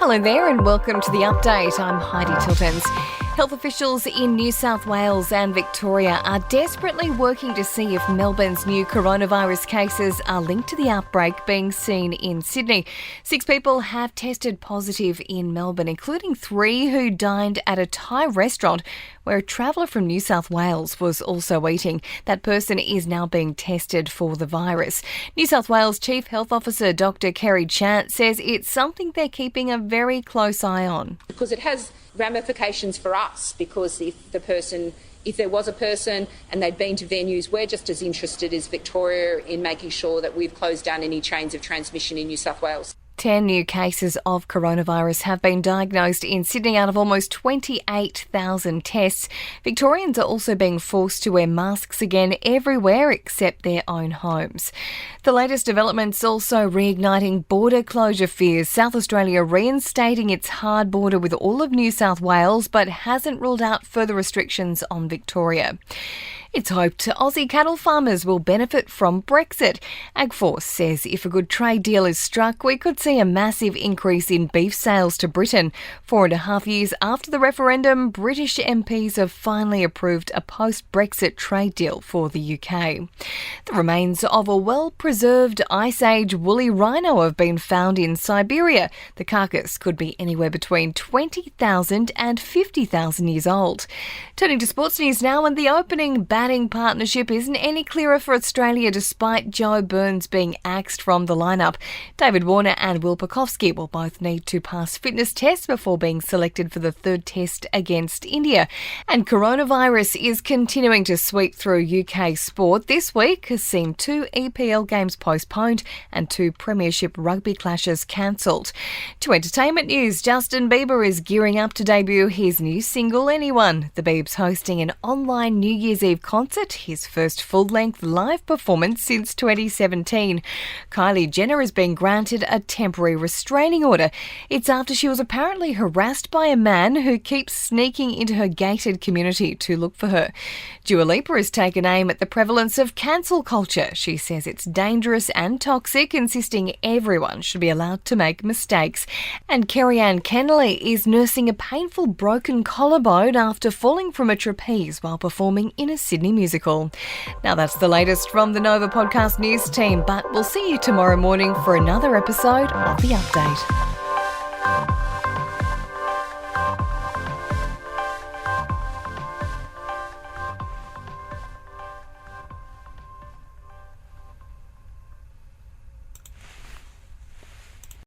Hello there and welcome to the update. I'm Heidi Tiltons. Health officials in New South Wales and Victoria are desperately working to see if Melbourne's new coronavirus cases are linked to the outbreak being seen in Sydney. 6 people have tested positive in Melbourne, including 3 who dined at a Thai restaurant where a traveller from New South Wales was also eating. That person is now being tested for the virus. New South Wales Chief Health Officer Dr Kylie Jenner says it's something they're keeping a very close eye on. Because it has ramifications for us, because if there was a person and they'd been to venues, we're just as interested as Victoria in making sure that we've closed down any chains of transmission in New South Wales. 10 new cases of coronavirus have been diagnosed in Sydney out of almost 28,000 tests. Victorians are also being forced to wear masks again everywhere except their own homes. The latest developments also reigniting border closure fears. South Australia reinstating its hard border with all of New South Wales but hasn't ruled out further restrictions on Victoria. It's hoped Aussie cattle farmers will benefit from Brexit. AgForce says if a good trade deal is struck, we could see a massive increase in beef sales to Britain. 4.5 years after the referendum, British MPs have finally approved a post-Brexit trade deal for the UK. The remains of a well-preserved Ice Age woolly rhino have been found in Siberia. The carcass could be anywhere between 20,000 and 50,000 years old. Turning to sports news now, and the opening batting partnership isn't any clearer for Australia despite Joe Burns being axed from the lineup. David Warner and Will Pucovski will both need to pass fitness tests before being selected for the third test against India. And coronavirus is continuing to sweep through UK sport. This week has seen 2 EPL games postponed and 2 Premiership rugby clashes cancelled. To entertainment news, Justin Bieber is gearing up to debut his new single, Anyone. The Biebs hosting an online New Year's Eve concert, his first full-length live performance since 2017. Kylie Jenner has been granted a temporary restraining order. It's after she was apparently harassed by a man who keeps sneaking into her gated community to look for her. Dua Lipa has taken aim at the prevalence of cancel culture. She says it's dangerous and toxic, insisting everyone should be allowed to make mistakes. And Kerry-Anne Kennelly is nursing a painful broken collarbone after falling from a trapeze while performing in a Sydney musical. Now that's the latest from the Nova Podcast News team, but we'll see you tomorrow morning for another episode of The Update.